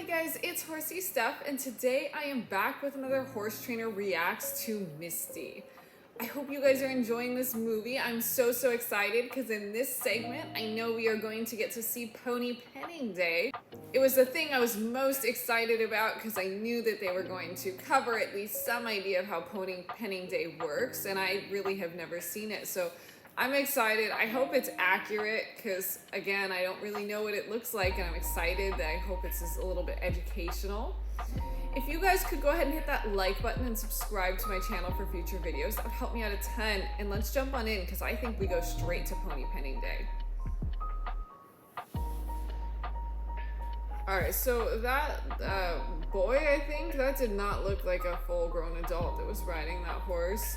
guys, it's Horsey Stuff, and today I am back with another Horse Trainer Reacts to Misty. I hope you guys are enjoying this movie. I'm so excited because in this segment, I know we are going to get to see Pony Penning Day. It was the thing I was most excited about because I knew that they were going to cover at least some idea of how Pony Penning Day works, and I really have never seen it, so I'm excited. I hope it's accurate because, again, I don't really know what it looks like, and I'm excited that I hope it's just a little bit educational. If you guys could go ahead and hit that like button and subscribe to my channel for future videos, that would help me out a ton. And let's jump on in because I think we go straight to Pony Penning Day. Alright, so that boy, I think, that did not look like a full-grown adult that was riding that horse.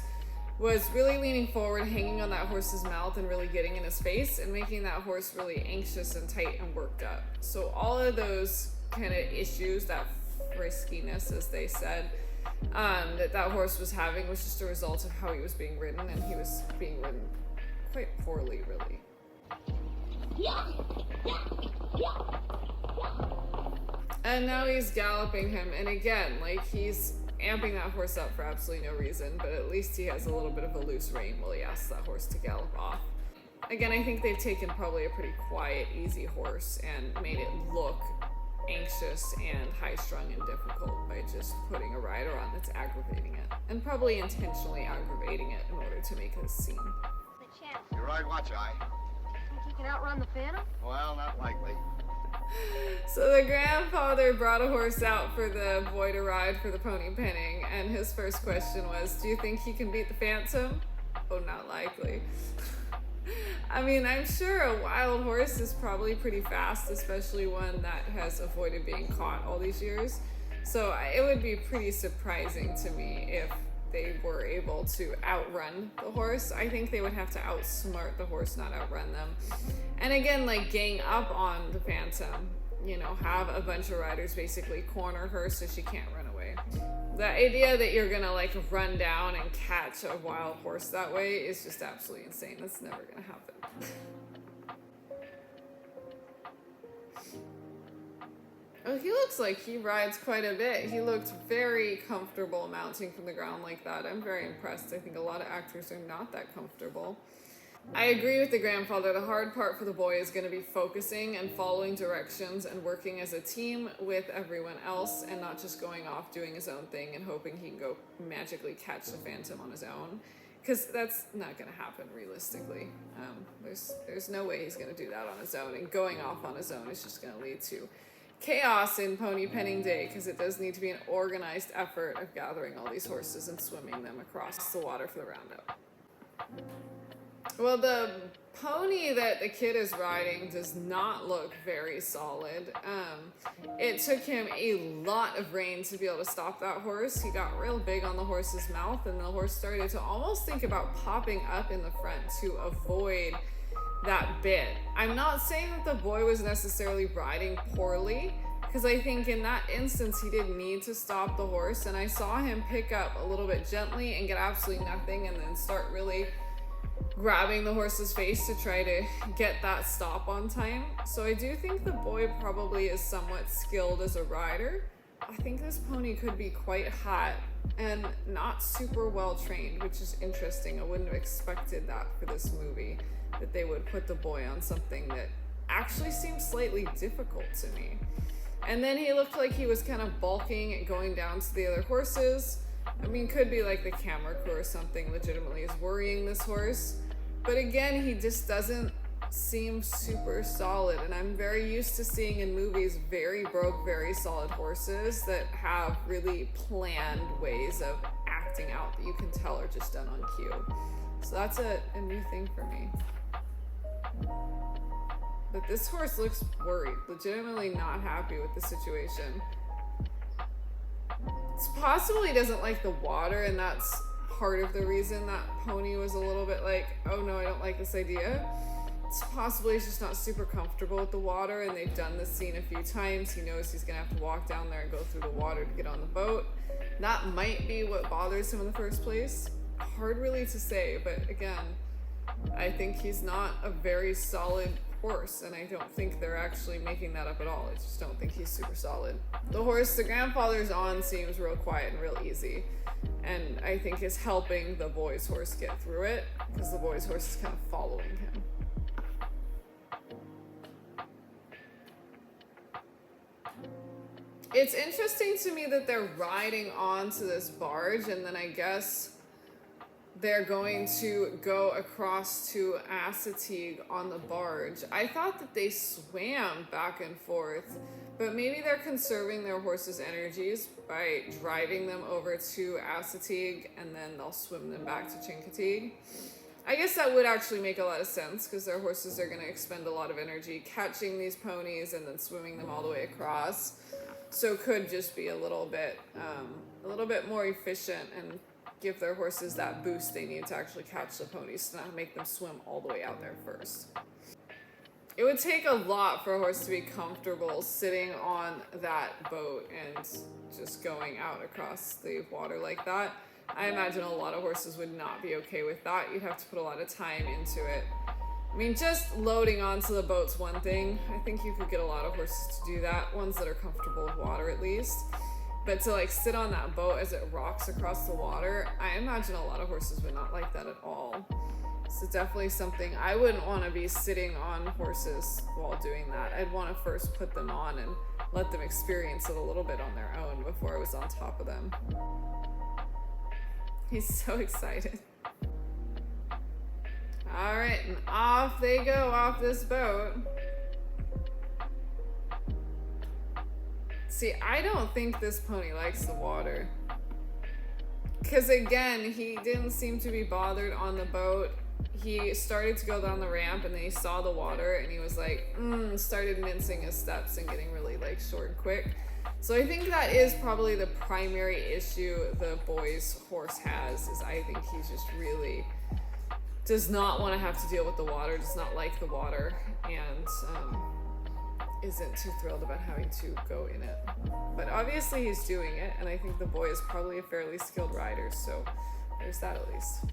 Was really leaning forward, hanging on that horse's mouth and really getting in his face and making that horse really anxious and tight and worked up. So all of those kind of issues, that friskiness, as they said, that horse was having was just a result of how he was being ridden, and he was being ridden quite poorly, really. And now he's galloping him, and again, like, he's amping that horse up for absolutely no reason, but at least he has a little bit of a loose rein while he asks that horse to gallop off. Again, I think they've taken probably a pretty quiet, easy horse and made it look anxious and high-strung and difficult by just putting a rider on that's aggravating it, and probably intentionally aggravating it in order to make this scene. You're right, watch eye. Think he can outrun the Phantom? Well, not likely. So the grandfather brought a horse out for the boy to ride for the pony penning, and his first question was, do you think he can beat the Phantom? Oh, not likely. I mean, I'm sure a wild horse is probably pretty fast, especially one that has avoided being caught all these years. So it would be pretty surprising to me if they were able to outrun the horse. I think they would have to outsmart the horse, not outrun them. And again, like, gang up on the Phantom, you know, have a bunch of riders basically corner her so she can't run away. The idea that you're gonna, like, run down and catch a wild horse that way is just absolutely insane. That's never gonna happen. Oh, he looks like he rides quite a bit. He looked very comfortable mounting from the ground like that. I'm very impressed. I think a lot of actors are not that comfortable. I agree with the grandfather. The hard part for the boy is going to be focusing and following directions and working as a team with everyone else and not just going off doing his own thing and hoping he can go magically catch the Phantom on his own. Because that's not going to happen realistically. There's no way he's going to do that on his own, and going off on his own is just going to lead to chaos in Pony Penning Day, because it does need to be an organized effort of gathering all these horses and swimming them across the water for the roundup. Well, the pony that the kid is riding does not look very solid. It took him a lot of rein to be able to stop that horse. He got real big on the horse's mouth, and the horse started to almost think about popping up in the front to avoid that bit. I'm not saying that the boy was necessarily riding poorly, because I think in that instance he didn't need to stop the horse, and I saw him pick up a little bit gently and get absolutely nothing and then start really grabbing the horse's face to try to get that stop on time. So I do think the boy probably is somewhat skilled as a rider. I think this pony could be quite hot and not super well trained, which is interesting. I wouldn't have expected that for this movie, that they would put the boy on something that actually seems slightly difficult to me. And then he looked like he was kind of bulking and going down to the other horses. I mean, could be like the camera crew or something legitimately is worrying this horse. But again, he just doesn't seem super solid, and I'm very used to seeing in movies very broke, very solid horses that have really planned ways of acting out that you can tell are just done on cue. So that's a new thing for me. But this horse looks worried, legitimately not happy with the situation. It's possible he doesn't like the water, and that's part of the reason that pony was a little bit like, oh no, I don't like this idea. It's possibly he's just not super comfortable with the water, and they've done this scene a few times. He knows he's gonna have to walk down there and go through the water to get on the boat. That might be what bothers him in the first place. Hard really to say, but again, I think he's not a very solid horse, and I don't think they're actually making that up at all. I just don't think he's super solid. The horse the grandfather's on seems real quiet and real easy, and I think is helping the boy's horse get through it, because the boy's horse is kind of following him. It's interesting to me that they're riding onto this barge, and then I guess they're going to go across to Assateague on the barge. I thought that they swam back and forth, but maybe they're conserving their horses' energies by driving them over to Assateague, and then they'll swim them back to Chincoteague. I guess that would actually make a lot of sense, because their horses are going to expend a lot of energy catching these ponies and then swimming them all the way across. So could just be a little bit more efficient and give their horses that boost they need to actually catch the ponies, to not make them swim all the way out there first. It would take a lot for a horse to be comfortable sitting on that boat and just going out across the water like that. I imagine a lot of horses would not be okay with that. You'd have to put a lot of time into it. I mean, just loading onto the boat's one thing. I think you could get a lot of horses to do that, ones that are comfortable with water at least. But to like sit on that boat as it rocks across the water, I imagine a lot of horses would not like that at all. So definitely something, I wouldn't want to be sitting on horses while doing that. I'd want to first put them on and let them experience it a little bit on their own before I was on top of them. He's so excited. All right, and off they go off this boat. See, I don't think this pony likes the water. Because again, he didn't seem to be bothered on the boat. He started to go down the ramp and then he saw the water and he was like, started mincing his steps and getting really like short and quick. So I think that is probably the primary issue the boy's horse has, is I think he's just really does not want to have to deal with the water, does not like the water, and isn't too thrilled about having to go in it. But obviously he's doing it, and I think the boy is probably a fairly skilled rider, so there's that at least.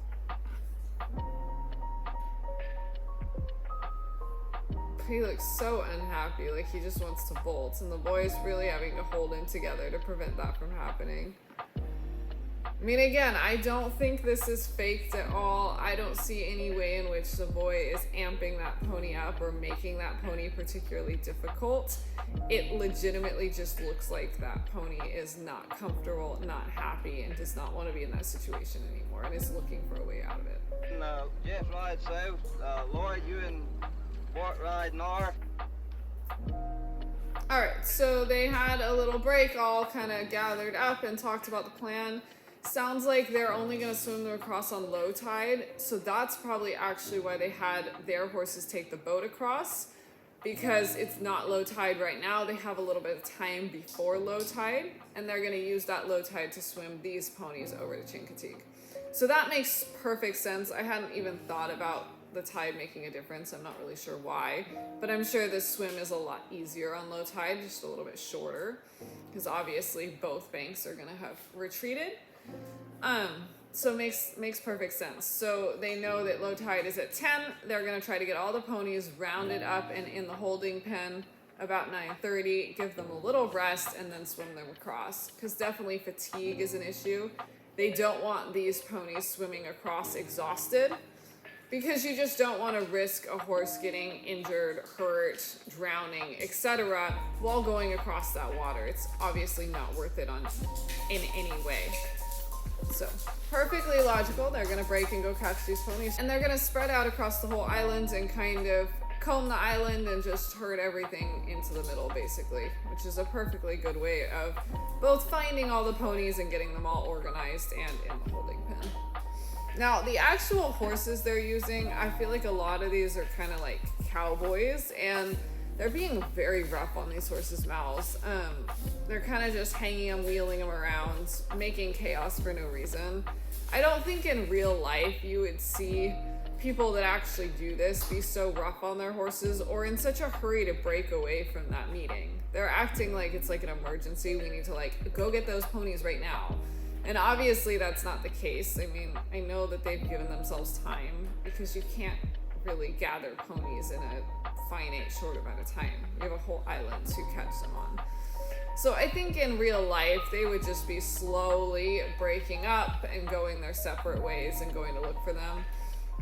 He looks so unhappy, like he just wants to bolt, and the boy is really having to hold him together to prevent that from happening. I mean, again, I don't think this is faked at all. I don't see any way in which the boy is amping that pony up or making that pony particularly difficult. It legitimately just looks like that pony is not comfortable, not happy, and does not want to be in that situation anymore, and is looking for a way out of it. Jeff rides south. Laura, you and Bart ride north. Alright, so they had a little break, all kind of gathered up and talked about the plan. Sounds like they're only going to swim them across on low tide, so that's probably actually why they had their horses take the boat across, because it's not low tide right now. They have a little bit of time before low tide, and they're going to use that low tide to swim these ponies over to Chincoteague. So that makes perfect sense. I hadn't even thought about the tide making a difference. I'm not really sure why, but I'm sure this swim is a lot easier on low tide, just a little bit shorter, because obviously both banks are going to have retreated. So it makes perfect sense. So they know that low tide is at 10. They're going to try to get all the ponies rounded up and in the holding pen about 9:30, give them a little rest, and then swim them across, because definitely fatigue is an issue. They don't want these ponies swimming across exhausted, because you just don't want to risk a horse getting injured, hurt, drowning, etc. while going across that water. It's obviously not worth it in any way. So, perfectly logical. They're going to break and go catch these ponies. And they're going to spread out across the whole island and kind of comb the island and just herd everything into the middle, basically. Which is a perfectly good way of both finding all the ponies and getting them all organized and in the holding pen. Now, the actual horses they're using, I feel like a lot of these are kind of like cowboys, and they're being very rough on these horses' mouths. They're kind of just hanging them, wheeling them around, making chaos for no reason. I don't think in real life you would see people that actually do this be so rough on their horses or in such a hurry to break away from that meeting. They're acting like it's like an emergency. We need to like go get those ponies right now. And obviously that's not the case. I mean, I know that they've given themselves time, because you can't really gather ponies in a finite short amount of time. You have a whole island to catch them on. So I think in real life, they would just be slowly breaking up and going their separate ways and going to look for them.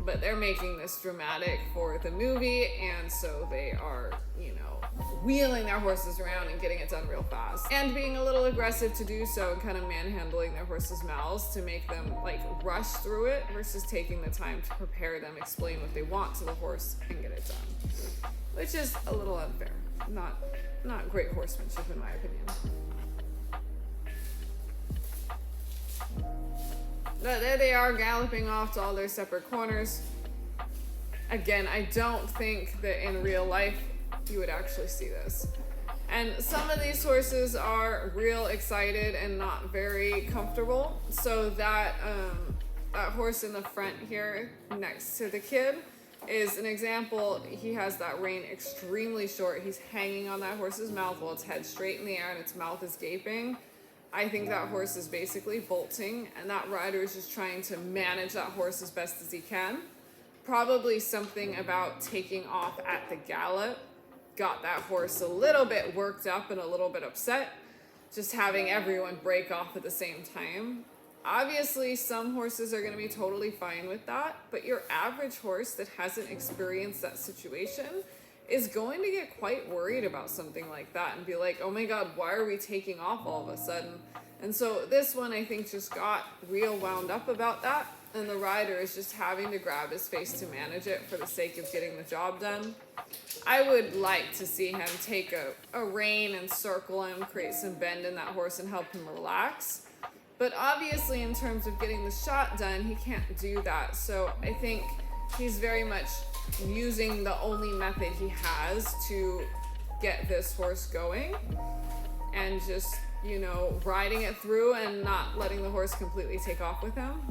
But they're making this dramatic for the movie, and so they are, wheeling their horses around and getting it done real fast. And being a little aggressive to do so and kind of manhandling their horses' mouths to make them, rush through it versus taking the time to prepare them, explain what they want to the horse, and get it done. Which is a little unfair. Not great horsemanship, in my opinion. But there they are, galloping off to all their separate corners. Again, I don't think that in real life you would actually see this. And some of these horses are real excited and not very comfortable. So that horse in the front here next to the kid is an example. He has that rein extremely short. He's hanging on that horse's mouth while its head's straight in the air and its mouth is gaping. I think that horse is basically bolting, and that rider is just trying to manage that horse as best as he can. Probably something about taking off at the gallop got that horse a little bit worked up and a little bit upset, just having everyone break off at the same time. Obviously, some horses are going to be totally fine with that, but your average horse that hasn't experienced that situation is going to get quite worried about something like that and be like, oh my god, why are we taking off all of a sudden? And so this one, I think, just got real wound up about that, and the rider is just having to grab his face to manage it for the sake of getting the job done. I would like to see him take a rein and circle him, create some bend in that horse and help him relax. But obviously, in terms of getting the shot done, he can't do that. So I think he's very much using the only method he has to get this horse going and just, riding it through and not letting the horse completely take off with him.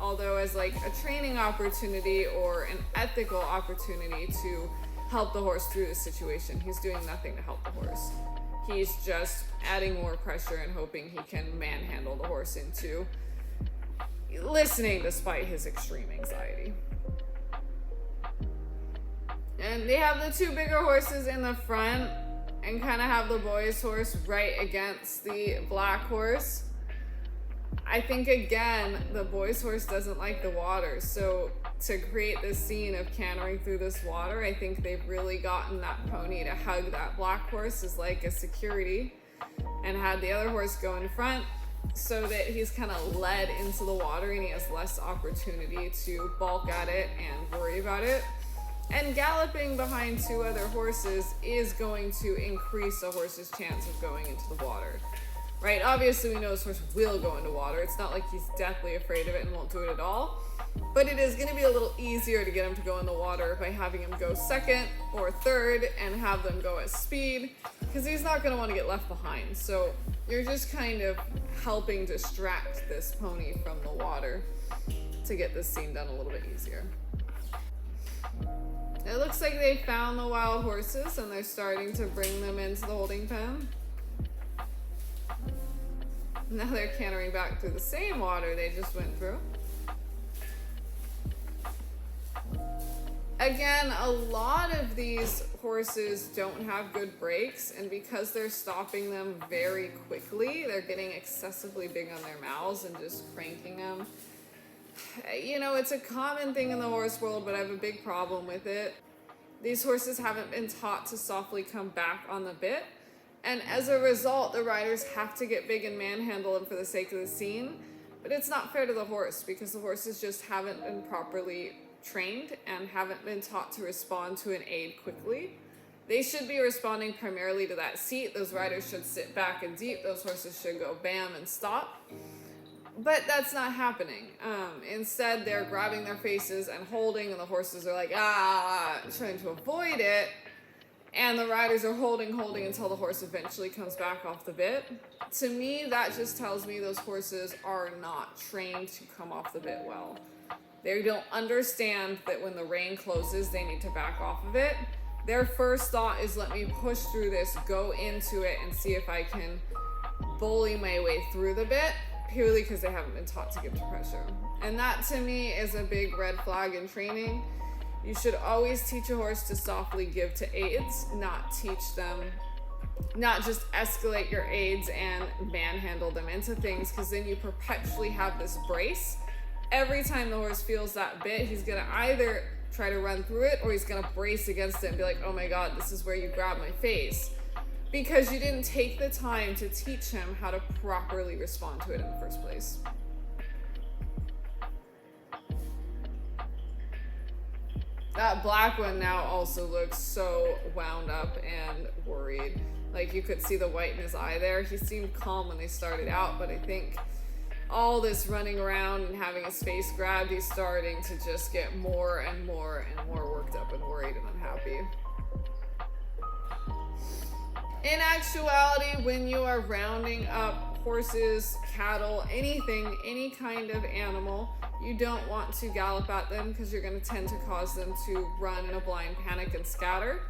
Although as a training opportunity or an ethical opportunity to help the horse through the situation, he's doing nothing to help the horse. He's just adding more pressure and hoping he can manhandle the horse into listening despite his extreme anxiety. And they have the two bigger horses in the front and kind of have the boy's horse right against the black horse. I think, again, the boy's horse doesn't like the water. So to create this scene of cantering through this water, I think they've really gotten that pony to hug that black horse as like a security and had the other horse go in front so that he's kind of led into the water and he has less opportunity to balk at it and worry about it. And galloping behind two other horses is going to increase a horse's chance of going into the water. Right? Obviously, we know this horse will go into water. It's not like he's deathly afraid of it and won't do it at all. But it is going to be a little easier to get him to go in the water by having him go second or third and have them go at speed, because he's not going to want to get left behind. So you're just kind of helping distract this pony from the water to get this scene done a little bit easier. It looks like they found the wild horses and they're starting to bring them into the holding pen. Now they're cantering back through the same water they just went through. Again, a lot of these horses don't have good brakes, and because they're stopping them very quickly, they're getting excessively big on their mouths and just cranking them. It's a common thing in the horse world, but I have a big problem with it. These horses haven't been taught to softly come back on the bit, and as a result, the riders have to get big and manhandle them for the sake of the scene. But it's not fair to the horse, because the horses just haven't been properly trained and haven't been taught to respond to an aid quickly. They should be responding primarily to that seat. Those riders should sit back and deep. Those horses should go bam and stop. But that's not happening. Instead, they're grabbing their faces and holding, and the horses are like, trying to avoid it. And the riders are holding until the horse eventually comes back off the bit. To me, that just tells me those horses are not trained to come off the bit well. They don't understand that when the rein closes, they need to back off of it. Their first thought is, let me push through this, go into it, and see if I can bully my way through the bit, purely because they haven't been taught to give to pressure. And that, to me, is a big red flag in training. You should always teach a horse to softly give to aids, not teach them, not just escalate your aids and manhandle them into things, because then you perpetually have this brace. Every time the horse feels that bit, he's gonna either try to run through it or he's gonna brace against it and be like, oh my God, this is where you grab my face. Because you didn't take the time to teach him how to properly respond to it in the first place. That black one now also looks so wound up and worried. Like, you could see the white in his eye there. He seemed calm when they started out, but I think all this running around and having his face grabbed, he's starting to just get more and more and more worked up and worried and unhappy. In actuality, when you are rounding up horses, cattle, anything, any kind of animal, you don't want to gallop at them because you're going to tend to cause them to run in a blind panic and scatter.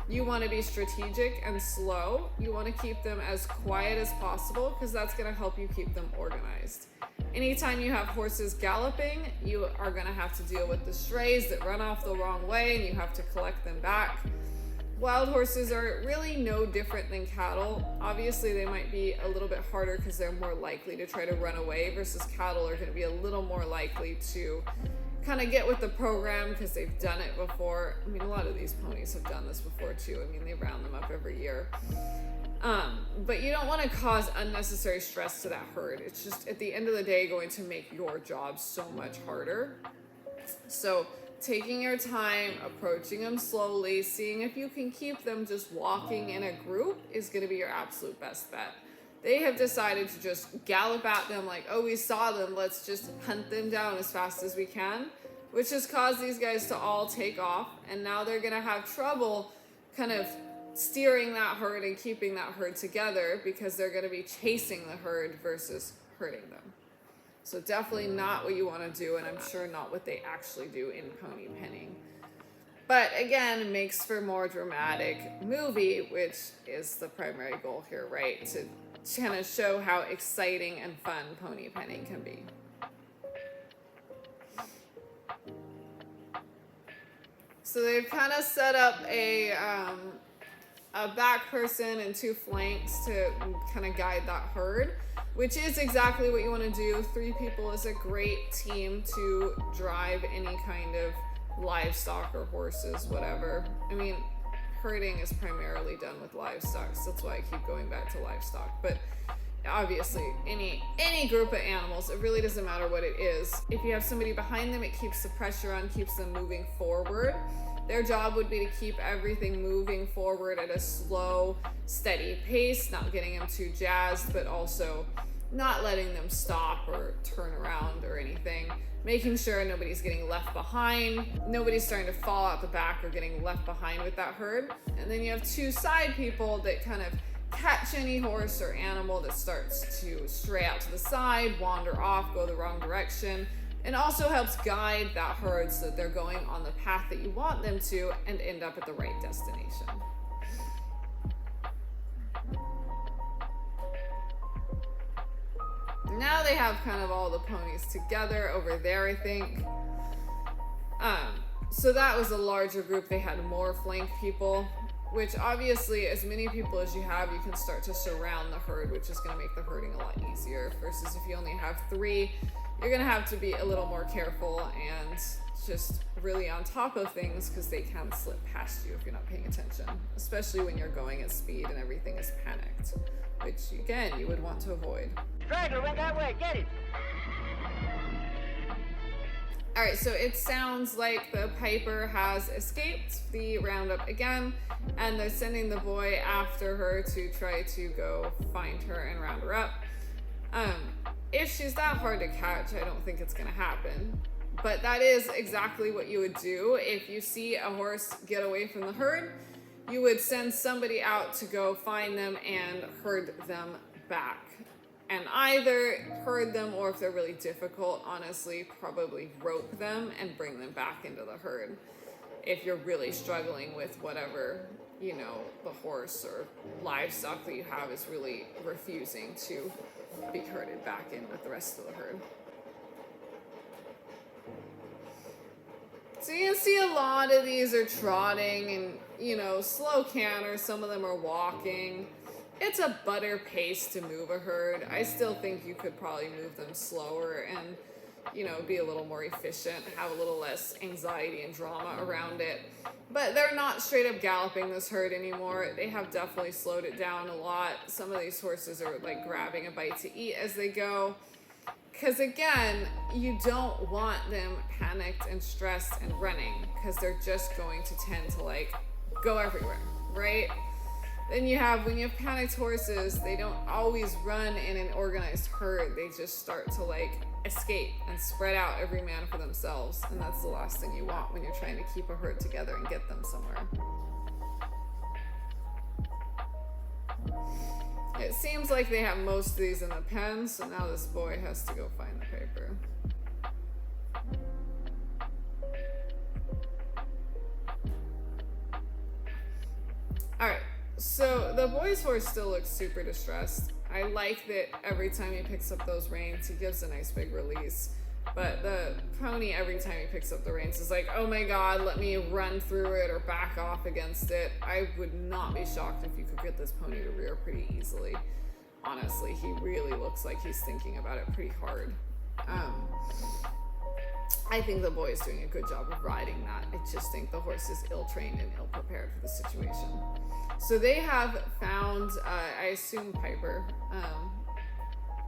You want to be strategic and slow. You want to keep them as quiet as possible because that's going to help you keep them organized. Anytime you have horses galloping, you are going to have to deal with the strays that run off the wrong way and you have to collect them back. Wild horses are really no different than cattle. Obviously, they might be a little bit harder because they're more likely to try to run away, versus cattle are going to be a little more likely to kind of get with the program because they've done it before. I mean, a lot of these ponies have done this before too. I mean, they round them up every year. But you don't want to cause unnecessary stress to that herd. It's just, at the end of the day, going to make your job so much harder. So taking your time, approaching them slowly, seeing if you can keep them just walking in a group is going to be your absolute best bet. They have decided to just gallop at them like, oh, we saw them, let's just hunt them down as fast as we can, which has caused these guys to all take off, and now they're going to have trouble kind of steering that herd and keeping that herd together because they're going to be chasing the herd versus herding them. So definitely not what you want to do, and I'm sure not what they actually do in pony penning. But again, it makes for more dramatic movie, which is the primary goal here, right? To kind of show how exciting and fun pony penning can be. So they've kind of set up a back person and two flanks to kind of guide that herd, which is exactly what you want to do. 3 people is a great team to drive any kind of livestock or horses, whatever. I mean, herding is primarily done with livestock, so that's why I keep going back to livestock. But obviously, any group of animals, it really doesn't matter what it is. If you have somebody behind them, it keeps the pressure on, keeps them moving forward. Their job would be to keep everything moving forward at a slow, steady pace, not getting them too jazzed, but also not letting them stop or turn around or anything. Making sure nobody's getting left behind, nobody's starting to fall out the back or getting left behind with that herd. And then you have 2 side people that kind of catch any horse or animal that starts to stray out to the side, wander off, go the wrong direction, and also helps guide that herd so that they're going on the path that you want them to and end up at the right destination. Now they have kind of all the ponies together over there, I think. So that was a larger group. They had more flank people, which obviously, as many people as you have, you can start to surround the herd, which is going to make the herding a lot easier. Versus if you only have 3, you're going to have to be a little more careful and just really on top of things because they can slip past you if you're not paying attention, especially when you're going at speed and everything is panicked, which again, you would want to avoid. Straggler went that way. Get it. All right, so it sounds like the piper has escaped the roundup again, and they're sending the boy after her to try to go find her and round her up. If she's that hard to catch, I don't think it's gonna happen. But that is exactly what you would do. If you see a horse get away from the herd, you would send somebody out to go find them and herd them back. And either herd them, or if they're really difficult, honestly, probably rope them and bring them back into the herd. If you're really struggling with whatever, you know, the horse or livestock that you have is really refusing to be herded back in with the rest of the herd. So you can see a lot of these are trotting and, you know, slow canter. Some of them are walking. It's a butter pace to move a herd. I still think you could probably move them slower and, you know, be a little more efficient, have a little less anxiety and drama around it. But they're not straight up galloping this herd anymore. They have definitely slowed it down a lot. Some of these horses are like grabbing a bite to eat as they go. Because again, you don't want them panicked and stressed and running, because they're just going to tend to like go everywhere, right? Then when you have panicked horses, they don't always run in an organized herd. They just start to like escape and spread out, every man for themselves. And that's the last thing you want when you're trying to keep a herd together and get them somewhere. It seems like they have most of these in the pen, so now this boy has to go find the paper. Alright, so the boy's horse still looks super distressed. I like that every time he picks up those reins, he gives a nice big release. But the pony, every time he picks up the reins, is like, oh my god, let me run through it or back off against it. I would not be shocked if you could get this pony to rear pretty easily. Honestly, he really looks like he's thinking about it pretty hard. I think the boy is doing a good job of riding that. I just think the horse is ill-trained and ill-prepared for the situation. So they have found, I assume, Piper,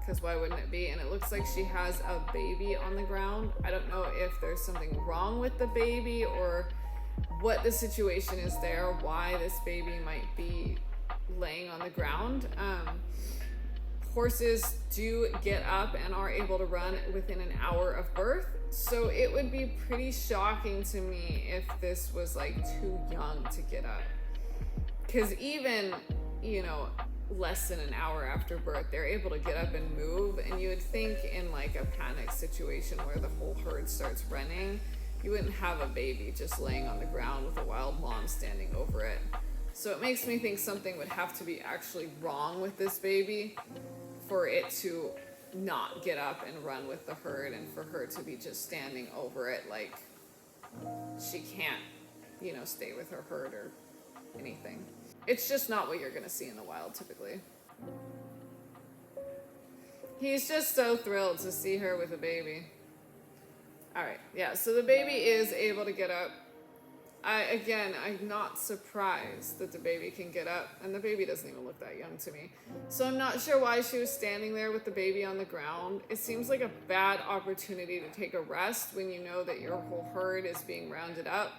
because why wouldn't it be? And it looks like she has a baby on the ground. I don't know if there's something wrong with the baby or what the situation is there, why this baby might be laying on the ground. Horses do get up and are able to run within an hour of birth. So it would be pretty shocking to me if this was like too young to get up. Because even, you know, less than an hour after birth, they're able to get up and move. And you would think in like a panic situation where the whole herd starts running, you wouldn't have a baby just laying on the ground with a wild mom standing over it. So it makes me think something would have to be actually wrong with this baby for it to not get up and run with the herd, and for her to be just standing over it like she can't, you know, stay with her herd or anything. It's just not what you're gonna see in the wild typically. He's just so thrilled to see her with a baby. Alright, yeah, so the baby is able to get up. I'm not surprised that the baby can get up, and the baby doesn't even look that young to me. So I'm not sure why she was standing there with the baby on the ground. It seems like a bad opportunity to take a rest when you know that your whole herd is being rounded up.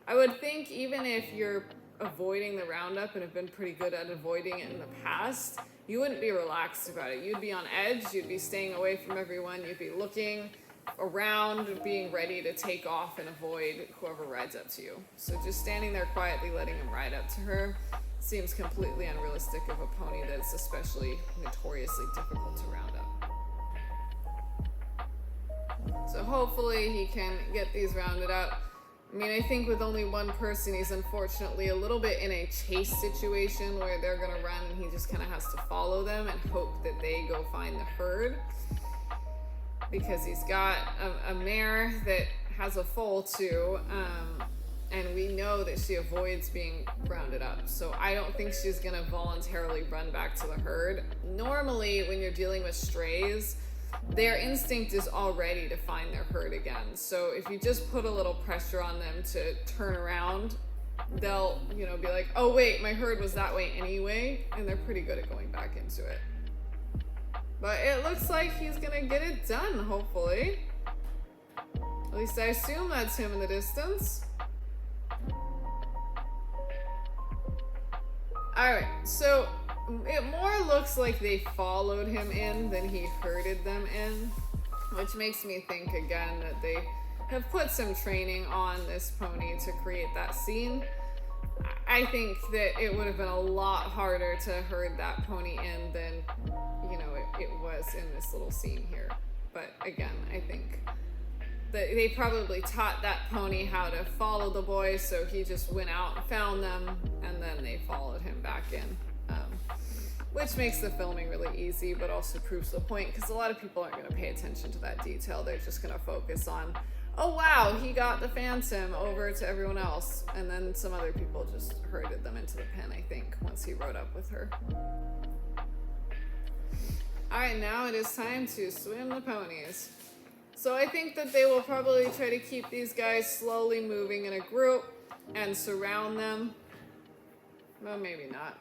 I would think even if you're avoiding the roundup and have been pretty good at avoiding it in the past, you wouldn't be relaxed about it. You'd be on edge, you'd be staying away from everyone, you'd be looking around, being ready to take off and avoid whoever rides up to you. So just standing there quietly letting him ride up to her seems completely unrealistic of a pony that's especially notoriously difficult to round up. So hopefully he can get these rounded up. I mean, I think with only one person, he's unfortunately a little bit in a chase situation where they're gonna run and he just kind of has to follow them and hope that they go find the herd. Because he's got a mare that has a foal too, and we know that she avoids being rounded up. So I don't think she's gonna voluntarily run back to the herd. Normally, when you're dealing with strays, their instinct is already to find their herd again. So if you just put a little pressure on them to turn around, they'll, you know, be like, oh wait, my herd was that way anyway, and they're pretty good at going back into it. But it looks like he's gonna get it done, hopefully. At least I assume that's him in the distance. Alright, so it more looks like they followed him in than he herded them in, which makes me think again that they have put some training on this pony to create that scene. I think that it would have been a lot harder to herd that pony in than, you know, it was in this little scene here. But again, I think that they probably taught that pony how to follow the boy, so he just went out and found them, and then they followed him back in. Which makes the filming really easy, but also proves the point, because a lot of people aren't going to pay attention to that detail. They're just going to focus on, Oh wow, he got the Phantom over to everyone else. And then some other people just herded them into the pen, I think, once he rode up with her. Alright, now it is time to swim the ponies. So I think that they will probably try to keep these guys slowly moving in a group and surround them. Well, maybe not.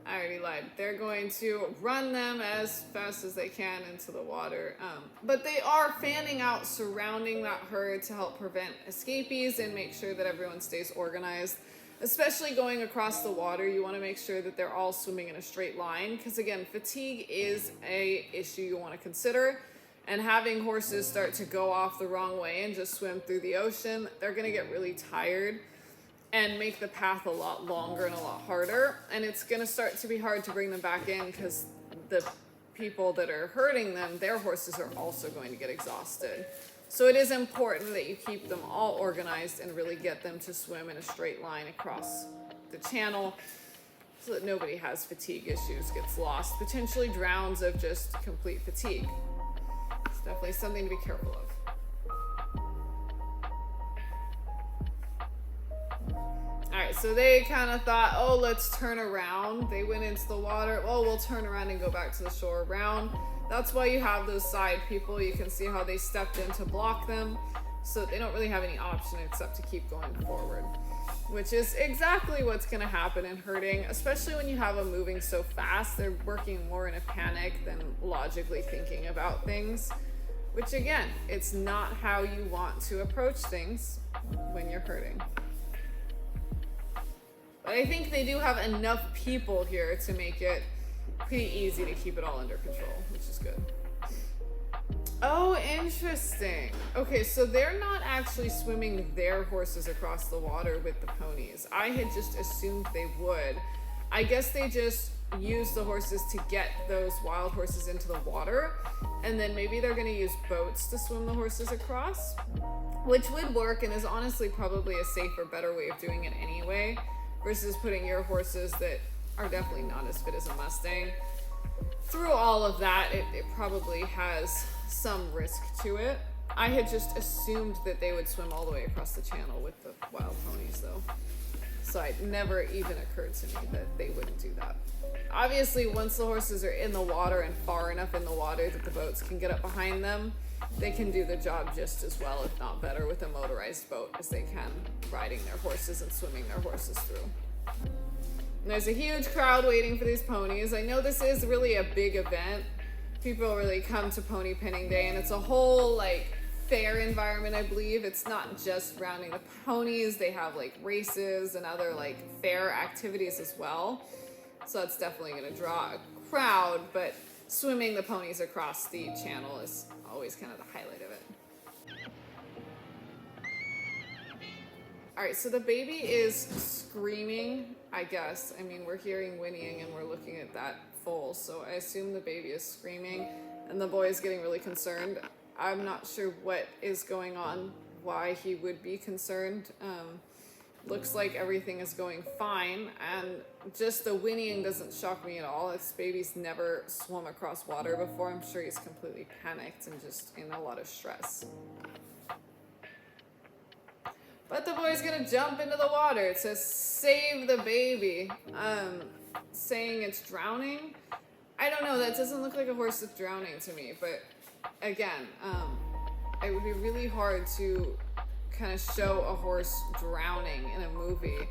I already lied. They're going to run them as fast as they can into the water. But they are fanning out, surrounding that herd to help prevent escapees and make sure that everyone stays organized. Especially going across the water, you want to make sure that they're all swimming in a straight line. Because again, fatigue is an issue you want to consider. And having horses start to go off the wrong way and just swim through the ocean, they're going to get really tired and make the path a lot longer and a lot harder. And it's going to start to be hard to bring them back in because the people that are herding them, their horses are also going to get exhausted. So it is important that you keep them all organized and really get them to swim in a straight line across the channel so that nobody has fatigue issues, gets lost, potentially drowns of just complete fatigue. It's definitely something to be careful of. Alright, so they kind of thought, oh, let's turn around. They went into the water. Oh, we'll turn around and go back to the shore around. That's why you have those side people. You can see how they stepped in to block them. So they don't really have any option except to keep going forward. Which is exactly what's going to happen in herding, especially when you have them moving so fast. They're working more in a panic than logically thinking about things. Which again, it's not how you want to approach things when you're herding. But I think they do have enough people here to make it pretty easy to keep it all under control, which is good. Oh, interesting. Okay, so they're not actually swimming their horses across the water with the ponies. I had just assumed they would. I guess they just use the horses to get those wild horses into the water, and then maybe they're going to use boats to swim the horses across, which would work and is honestly probably a safer, better way of doing it anyway, versus putting your horses that are definitely not as fit as a Mustang through all of that. It probably has some risk to it. I had just assumed that they would swim all the way across the channel with the wild ponies though. So it never even occurred to me that they wouldn't do that. Obviously, once the horses are in the water and far enough in the water that the boats can get up behind them, they can do the job just as well, if not better, with a motorized boat as they can riding their horses and swimming their horses through. And there's a huge crowd waiting for these ponies. I know this is really a big event. People really come to pony pinning day, and it's a whole like fair environment, I believe. It's not just rounding the ponies. They have like races and other like fair activities as well. So that's definitely going to draw a crowd, but swimming the ponies across the channel is always kind of the highlight of it. Alright, so the baby is screaming, I guess. I mean, we're hearing whinnying and we're looking at that foal, so I assume the baby is screaming and the boy is getting really concerned. I'm not sure what is going on, why he would be concerned. Looks like everything is going fine, and just the whinnying doesn't shock me at all. This baby's never swum across water before. I'm sure he's completely panicked and just in a lot of stress. But the boy's gonna jump into the water to save the baby. Saying it's drowning? I don't know, that doesn't look like a horse that's drowning to me, but again, it would be really hard to kind of show a horse drowning in a movie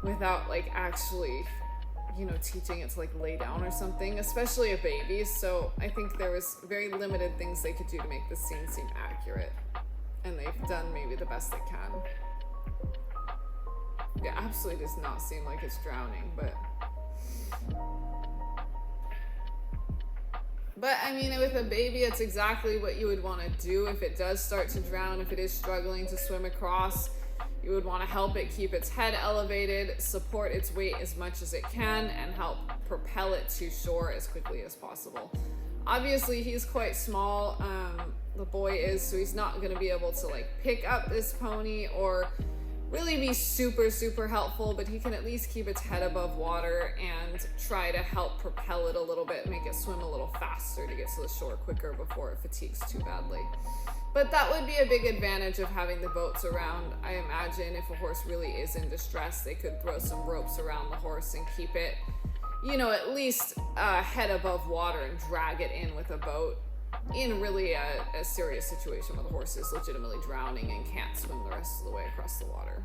without like actually, you know, teaching it to like lay down or something, especially a baby. So I think there was very limited things they could do to make the scene seem accurate, and they've done maybe the best they can. Yeah, absolutely does not seem like it's drowning, but I mean, with a baby, it's exactly what you would want to do if it does start to drown, if it is struggling to swim across. You would want to help it keep its head elevated, support its weight as much as it can, and help propel it to shore as quickly as possible. Obviously, he's quite small, the boy is, so he's not going to be able to like pick up this pony or really be super helpful, but he can at least keep its head above water and try to help propel it a little bit, make it swim a little faster to get to the shore quicker before it fatigues too badly. But that would be a big advantage of having the boats around. I imagine if a horse really is in distress, they could throw some ropes around the horse and keep it, you know, at least head above water and drag it in with a boat in really a serious situation where the horse is legitimately drowning and can't swim the rest of the way across the water.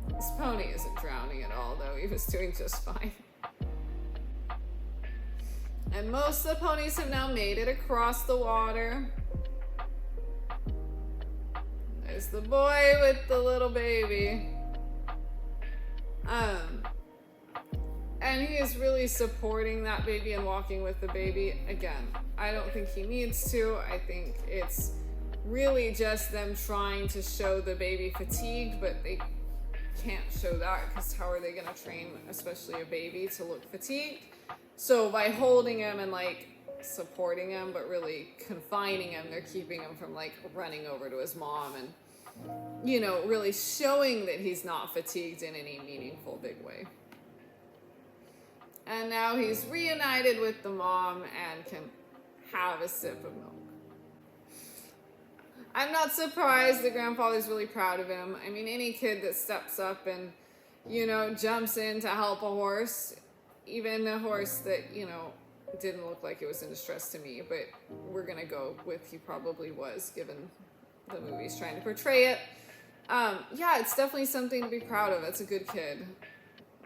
This pony isn't drowning at all, though. He was doing just fine. And most of the ponies have now made it across the water. There's the boy with the little baby. And he is really supporting that baby and walking with the baby. Again, I don't think he needs to. I think it's really just them trying to show the baby fatigued, but they can't show that because how are they going to train, especially a baby, to look fatigued? So by holding him and like supporting him, but really confining him, they're keeping him from like running over to his mom and, you know, really showing that he's not fatigued in any meaningful big way. And now he's reunited with the mom and can have a sip of milk. I'm not surprised the grandfather's really proud of him. I mean, any kid that steps up and, you know, jumps in to help a horse, even a horse that, you know, didn't look like it was in distress to me, but we're gonna go with he probably was, given the movie's trying to portray it. Yeah, it's definitely something to be proud of. It's a good kid.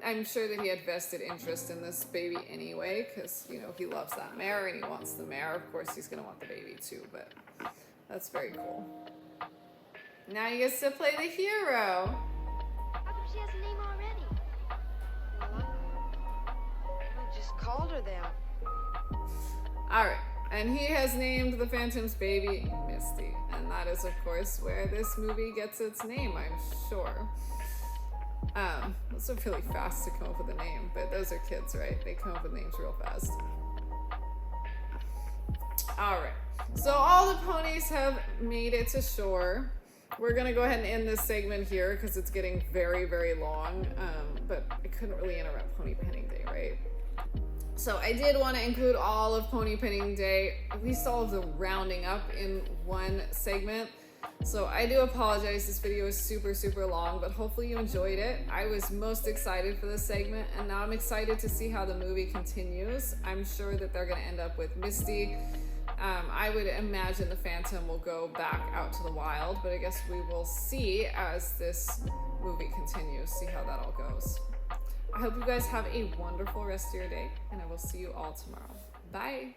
I'm sure that he had vested interest in this baby anyway, because, you know, he loves that mare and he wants the mare. Of course, he's going to want the baby too, but that's very cool. Now he gets to play the hero. How come she has a name already? I just called her that. All right, and he has named the Phantom's baby Misty, and that is, of course, where this movie gets its name, I'm sure. Those are really fast to come up with a name, but those are kids, right? They come up with names real fast. All right, so all the ponies have made it to shore. We're gonna go ahead and end this segment here because it's getting very long, but I couldn't really interrupt Pony Penning Day, right? So I did want to include all of Pony Penning Day, at least all of the rounding up in one segment. So I do apologize, this video is super long, but hopefully you enjoyed it. I was most excited for this segment, and now I'm excited to see how the movie continues. I'm sure that they're going to end up with Misty. I would imagine the Phantom will go back out to the wild, but I guess we will see as this movie continues, see how that all goes. I hope you guys have a wonderful rest of your day, and I will see you all tomorrow. Bye!